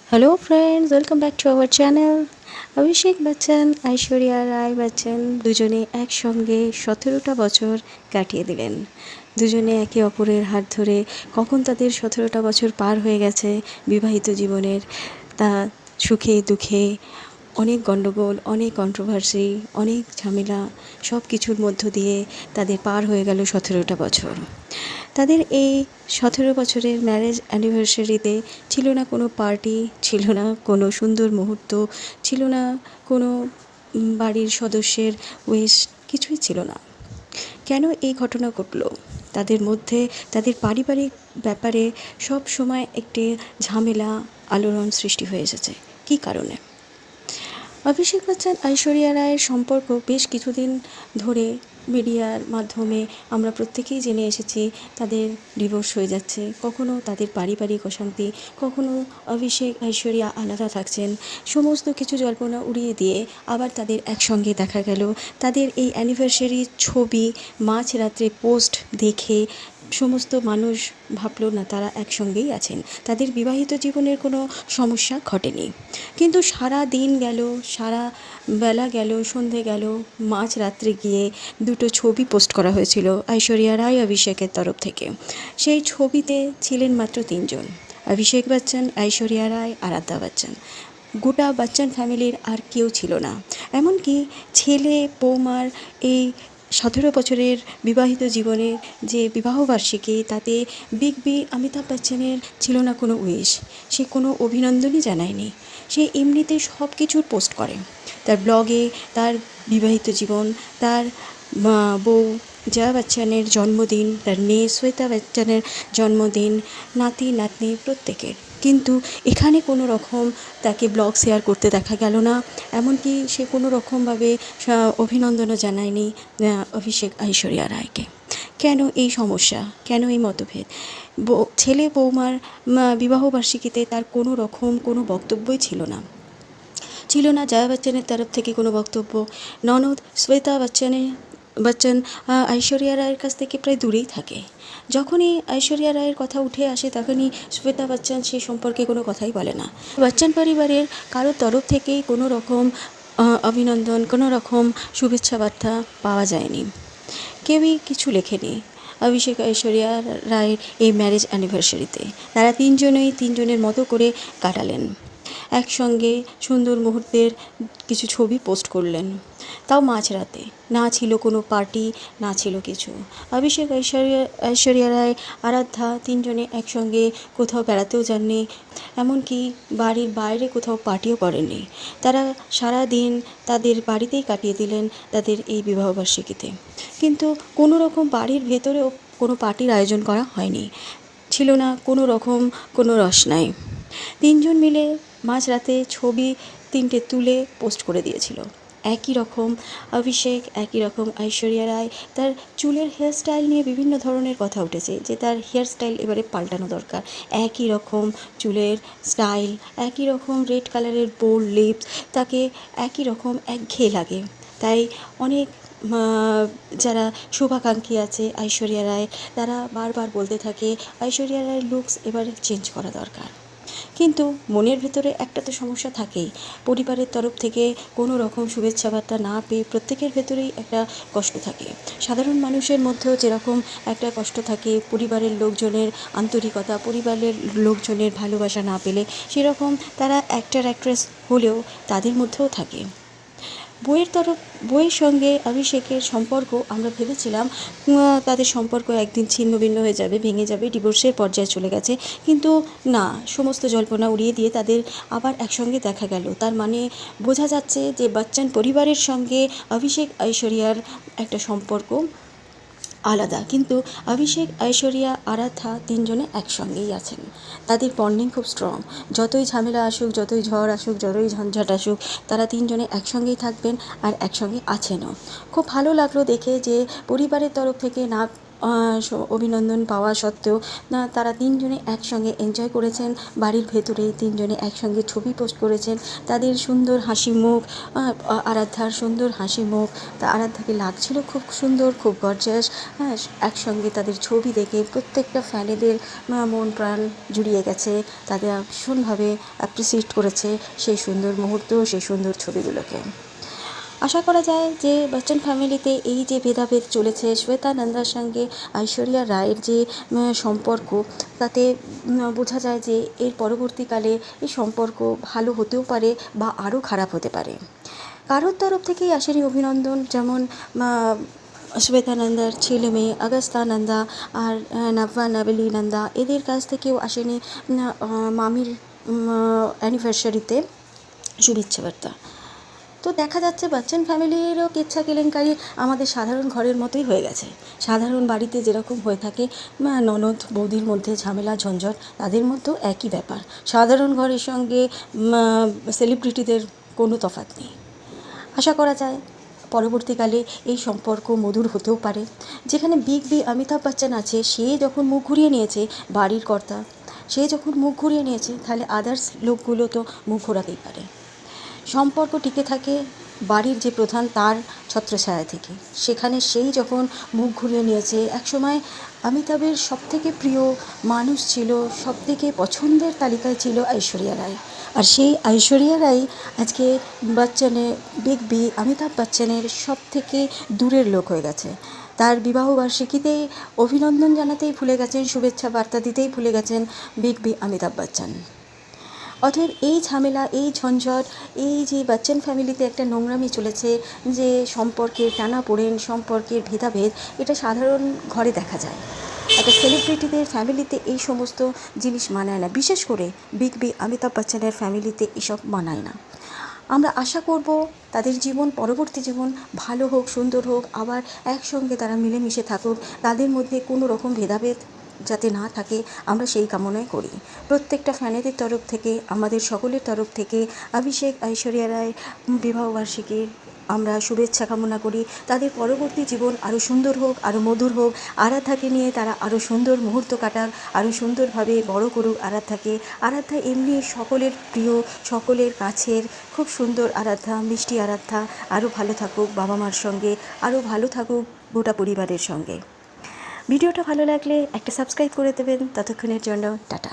Hello friends, welcome back to our channel. Abhishek Bachchan, Aishwarya Rai Bachchan দুজনে একসঙ্গে 17টা বছর কাটিয়ে দিলেন। দুজনে একে অপরের হাত ধরে কখন তাদের 17টা বছর পার হয়ে গেছে বিবাহিত জীবনের, তা সুখে দুঃখে অনেক গণ্ডগোল, অনেক কন্ট্রোভার্সি, অনেক ঝামেলা, সব কিছুর মধ্য দিয়ে তাদের পার হয়ে গেল 17টা বছর। তাদের এই 17 বছরের ম্যারেজ অ্যানিভার্সারিতে ছিল না কোনো পার্টি, ছিল না কোনো সুন্দর মুহূর্ত, ছিল না কোনো বাড়ির সদস্যের উইশ, কিছুই ছিল না। কেন এই ঘটনা ঘটল? তাদের মধ্যে তাদের পারিবারিক ব্যাপারে সব সময় একটি ঝামেলা, আলোড়ন সৃষ্টি হয়ে এসেছে। কী কারণে? অভিষেক বচ্চন ঐশ্বরিয়া রায়ের সম্পর্ক বেশ কিছুদিন ধরে মিডিয়ার মাধ্যমে আমরা প্রত্যেকেই জেনে এসেছি। তাদের ডিভোর্স হয়ে যাচ্ছে, কখনো তাদের পারিবারিক অশান্তি, কখনো অভিষেক ঐশ্বরিয়া আলাদা থাকছেন। সমস্ত কিছু জল্পনা উড়িয়ে দিয়ে আবার তাদের একসঙ্গে দেখা গেল। তাদের এই অ্যানিভার্সারির ছবি মাঝরাত্রে পোস্ট দেখে সমস্ত মানুষ ভাবল না তারা একসঙ্গেই আছেন, তাদের বিবাহিত জীবনের কোনো সমস্যা ঘটেনি। কিন্তু সারা দিন গেল, সারা বেলা গেল, সন্ধে গেল, মাঝরাত্রে গিয়ে দুটো ছবি পোস্ট করা হয়েছিল ঐশ্বরিয়া রায় অভিষেকের তরফ থেকে। সেই ছবিতে ছিলেন মাত্র তিনজন: অভিষেক বচ্চন, ঐশ্বরিয়া রায়, আরাধ্যা বচ্চন। গোটা বচ্চন ফ্যামিলির আর কেউ ছিল না। এমনকি ছেলে বৌমার এই 17 বছরের বিবাহিত জীবনের যে বিবাহবার্ষিকী, তাতে বিগ বি অমিতাভ বচ্চনের ছিল না কোনো উইশ। সে কোনো অভিনন্দনই জানায়নি। সে এমনিতে সব কিছুর পোস্ট করে, তার ব্লগে তার বিবাহিত জীবন, তার বউ জয়া বচ্চনের জন্মদিন, তার মেয়ে শ্বেতা বচ্চনের জন্মদিন, নাতি নাতনি প্রত্যেকের। কিন্তু এখানে কোনো রকম তাকে ব্লগ শেয়ার করতে দেখা গেল না। এমনকি সে কোনো রকমভাবে অভিনন্দনও জানায়নি অভিষেক ঐশ্বরিয়া রায়কে। কেন এই সমস্যা? কেন এই মতভেদ? ছেলে বৌমার বিবাহবার্ষিকীতে তার কোনো রকম কোনো বক্তব্যই ছিল না। ছিল না জয়া বচ্চনের তরফ থেকে কোনো বক্তব্য। ননদ শ্বেতা বচ্চন ঐশ্বরিয়া রায়ের কাছ থেকে প্রায় দূরেই থাকে। যখনই ঐশ্বরিয়া রায়ের কথা উঠে আসে তখনই শ্বেতা বচ্চন সে সম্পর্কে কোনো কথাই বলে না। বচ্চন পরিবারের কারোর তরফ থেকেই কোনো রকম অভিনন্দন, কোনো রকম শুভেচ্ছা বার্তা পাওয়া যায়নি। কেউই কিছু লেখেনি অভিষেক ঐশ্বরিয়া রায়ের এই ম্যারেজ অ্যানিভার্সারিতে। তারা তিনজনের মতো করে কাটালেন। একসঙ্গে সুন্দর মুহূর্তের কিছু ছবি পোস্ট করলেন, তাও মাঝরাতে। না ছিল কোনো পার্টি, না ছিল কিছু। অভিষেক ঐশ্বরিয়া রায়, আরাধ্যা তিনজনে একসঙ্গে কোথাও বেড়াতেও যাননি, এমনকি বাড়ির বাইরে কোথাও পার্টিও করেননি। তারা সারা দিন তাদের বাড়িতেই কাটিয়ে দিলেন তাদের এই বিবাহবার্ষিকীতে। কিন্তু কোনো রকম বাড়ির ভেতরেও কোনো পার্টির আয়োজন করা হয়নি। ছিল না কোনো রকম কোনো রসনাই। তিনজন মিলে মাঝরাতে ছবি তিনটে তুলে পোস্ট করে দিয়েছিল। একই রকম অভিষেক, একই রকম ঐশ্বরিয়া রায়। তার চুলের হেয়ারস্টাইল নিয়ে বিভিন্ন ধরনের কথা উঠেছে যে তার হেয়ারস্টাইল এবারে পাল্টানো দরকার। একই রকম চুলের স্টাইল, একই রকম রেড কালারের বোল্ড লিপস, তাকে একই রকম একঘেয়ে লাগে। তাই অনেক যারা শুভাকাঙ্ক্ষী আছে ঐশ্বরিয়া রায়, তারা বারবার বলতে থাকে ঐশ্বরিয়া রায়ের লুকস এবারে চেঞ্জ করা দরকার। কিন্তু মনের ভেতরে একটা তো সমস্যা থাকেই। পরিবারের তরফ থেকে কোনো রকম শুভেচ্ছা বার্তা না পেয়ে প্রত্যেকের ভেতরেই একটা কষ্ট থাকে। সাধারণ মানুষের মধ্যেও যেরকম একটা কষ্ট থাকে পরিবারের লোকজনের আন্তরিকতা, পরিবারের লোকজনের ভালোবাসা না পেলে, সেরকম তারা অ্যাক্টর অ্যাক্ট্রেস হলেও তাদের মধ্যেও থাকে। বইয়ের সঙ্গে অভিষেকের সম্পর্ক আমরা ভেবেছিলাম তাদের সম্পর্ক একদিন ছিন্ন ভিন্ন হয়ে যাবে, ভেঙে যাবে, ডিভোর্সের পর্যায়ে চলে গেছে। কিন্তু না, সমস্ত জল্পনা উড়িয়ে দিয়ে তাদের আবার একসঙ্গে দেখা গেল। তার মানে বোঝা যাচ্ছে যে বচ্চন পরিবারের সঙ্গে অভিষেক ঐশ্বরিয়ার একটা সম্পর্ক আলাদা। কিন্তু অভিষেক, ঐশ্বরিয়া, আরাধ্যা তিনজনে একসঙ্গেই আছেন। তাদের বন্ডিং খুব স্ট্রং। যতই ঝামেলা আসুক, যতই ঝড় আসুক, যতই ঝঞ্ঝাট আসুক, তারা তিনজনে একসঙ্গেই থাকবেন আর একসঙ্গে আছেনও। খুব ভালো লাগলো দেখে যে পরিবারের তরফ থেকে না অভিনন্দন পাওয়া সত্ত্বেও তারা তিনজনে একসঙ্গে এনজয় করেছেন। বাড়ির ভেতরে তিনজনে একসঙ্গে ছবি পোস্ট করেছেন। তাদের সুন্দর হাসি মুখ, আরাধ্যার সুন্দর হাসি মুখ, তা আরাধ্যাকে লাগছিল খুব সুন্দর, খুব গর্জাস। হ্যাঁ, একসঙ্গে তাদের ছবি দেখে প্রত্যেকটা ফ্যানেদের মন প্রাণ জুড়িয়ে গেছে। তাদের ভীষণভাবে অ্যাপ্রিসিয়েট করেছে সেই সুন্দর মুহূর্ত, সেই সুন্দর ছবিগুলোকে। আশা করা যায় যে বচ্চন ফ্যামিলিতে এই যে ভেদাভেদ চলেছে, শ্বেতা নন্দার সঙ্গে ঐশ্বরিয়া রায়ের যে সম্পর্ক, তাতে বোঝা যায় যে এর পরবর্তীকালে এই সম্পর্ক ভালো হতেও পারে বা আরও খারাপ হতে পারে। কারোর তরফ থেকেই আসেনি অভিনন্দন, যেমন শ্বেতা নন্দার ছেলে মেয়ে অগস্তা নন্দা আর নব্যা নবলী নন্দা, এদের কাছ থেকেও আসেনি মামির অ্যানিভার্সারিতে শুভেচ্ছা বার্তা। তো দেখা যাচ্ছে বচ্চন ফ্যামিলিরও কেচ্ছা কেলেঙ্কারি আমাদের সাধারণ ঘরের মতোই হয়ে গেছে। সাধারণ বাড়িতে যেরকম হয়ে থাকে ননদ বৌদির মধ্যে ঝামেলা ঝঞ্ঝট, তাদের মধ্যেও একই ব্যাপার। সাধারণ ঘরের সঙ্গে সেলিব্রিটিদের কোনো তফাৎ নেই। আশা করা যায় পরবর্তীকালে এই সম্পর্ক মধুর হতেও পারে। যেখানে বিগ বি অমিতাভ বচ্চন আছে, সে যখন মুখ ঘুরিয়ে নিয়েছে, বাড়ির কর্তা সে যখন মুখ ঘুরিয়ে নিয়েছে, তাহলে আদার্স লোকগুলো তো মুখ ঘোরাতেই পারে। সম্পর্ক টিকে থাকে বাড়ির যে প্রধান তার ছত্রছায়া থেকে। সেখানে সেই যখন মুখ ঘুরিয়ে নিয়েছে, একসময় অমিতাভের সবথেকে প্রিয় মানুষ ছিল, সবথেকে পছন্দের তালিকায় ছিল ঐশ্বরিয়া রায়। আর সেই ঐশ্বরিয়া রায় আজকে বিগ বি অমিতাভ বচ্চনের সবথেকে দূরের লোক হয়ে গেছে। তার বিবাহবার্ষিকীতেই অভিনন্দন জানাতেই ভুলে গেছেন, শুভেচ্ছা বার্তা দিতেই ভুলে গেছেন বিগ বি অমিতাভ বচ্চন। অতএব এই ঝামেলা, এই ঝঞ্ঝট, এই যে বচ্চন ফ্যামিলিতে একটা নোংরামি চলেছে, যে সম্পর্কের টানাপোড়েন, সম্পর্কের ভেদাভেদ, এটা সাধারণ ঘরে দেখা যায়। একটা সেলিব্রিটিদের ফ্যামিলিতে এই সমস্ত জিনিস মানায় না, বিশেষ করে বিগ বি অমিতাভ বচ্চনের ফ্যামিলিতে এসব মানায় না। আমরা আশা করব তাদের জীবন, পরবর্তী জীবন ভালো হোক, সুন্দর হোক, আবার একসঙ্গে তারা মিলেমিশে থাকুক, তাদের মধ্যে কোনো রকম ভেদাভেদ যাতে না থাকে, আমরা সেই কামনাই করি। প্রত্যেকটা ফ্যানেদের তরফ থেকে, আমাদের সকলের তরফ থেকে অভিষেক ঐশ্বরিয়া রায় বিবাহবার্ষিকীর আমরা শুভেচ্ছা কামনা করি। তাদের পরবর্তী জীবন আরও সুন্দর হোক, আরও মধুর হোক। আরাধ্যাকে নিয়ে তারা আরও সুন্দর মুহূর্ত কাটাক, আরও সুন্দরভাবে বড় করুক আরাধ্যাকে। আরাধ্যা এমনি সকলের প্রিয়, সকলের কাছের খুব সুন্দর আরাধ্যা, মিষ্টি আরাধ্যা আরও ভালো থাকুক বাবা মার সঙ্গে, আরও ভালো থাকুক গোটা পরিবারের সঙ্গে। ভিডিওটা ভালো লাগলে একটা সাবস্ক্রাইব করে দেবেন। ততক্ষণের জন্য টাটা।